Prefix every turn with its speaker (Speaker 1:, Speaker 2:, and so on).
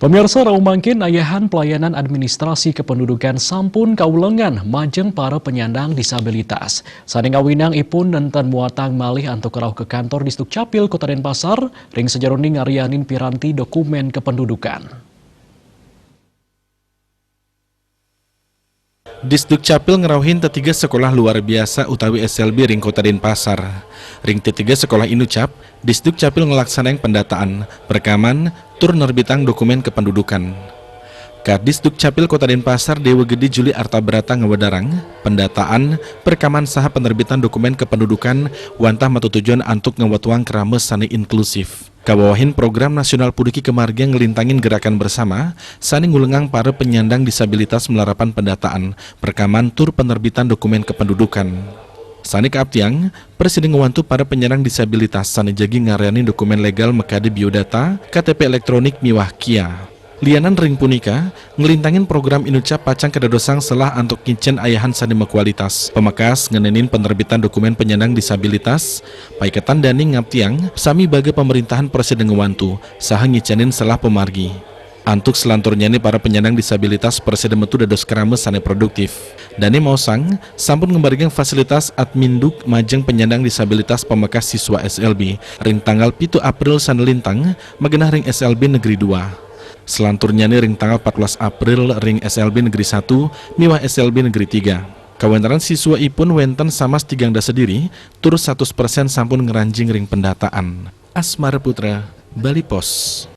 Speaker 1: Pemirsa Raumangkin ayahan pelayanan administrasi kependudukan sampun kaulengan majeng para penyandang disabilitas. Saning awinang ipun nenten muatang malih antuk kerau ke kantor di Sdukcapil Kota Denpasar, ring sejaroni ngarianin piranti dokumen kependudukan.
Speaker 2: Di Sdukcapil ngerauhin tiga sekolah luar biasa utawi SLB ring Kota Denpasar. Ring tiga sekolah inucap, di Sdukcapil ngelaksanain pendataan, perekaman, tur nerbitang dokumen kependudukan. Kadis Dukcapil Kota Denpasar Dewa Gede Juli Artabrata ngewedarang, pendataan, perekaman saha penerbitan dokumen kependudukan wantah matutujuan antuk ngewatuang kerames sani inklusif. Kawawahin program nasional Pudiki Kemarga ngelintangin gerakan bersama, sani ngulengang para penyandang disabilitas melarapan pendataan, perekaman tur penerbitan dokumen kependudukan. Sani kaaptiang, Presiden ngewantu para penyandang disabilitas sani jagi ngareani dokumen legal mekade biodata, KTP elektronik miwah kia. Lianan ring punika, ngelintangin program inucap pacang kedadosang selah antuk kincen ayahan sani kualitas. Pemakas ngenenin penerbitan dokumen penyandang disabilitas, paiketan dani ngaptiang, sami baga pemerintahan Presiden ngewantu, saha ngicanin selah pemargi. Antuk selanturnya ini para penyandang disabilitas Presiden metu dados kerames sane produktif. Dani mausang, sampun ngembarikan fasilitas adminduk majeng penyandang disabilitas pemekas siswa SLB, ring tanggal 7 April sane lintang, magenah ring SLB Negeri 2. Selanturnya ini ring tanggal 14 April ring SLB Negeri 1, miwah SLB Negeri 3. Kawenteran siswa ipun wenten samas tigangda sediri, tur 100% sampun ngeranjing ring pendataan. Asmara Putra, Bali Pos.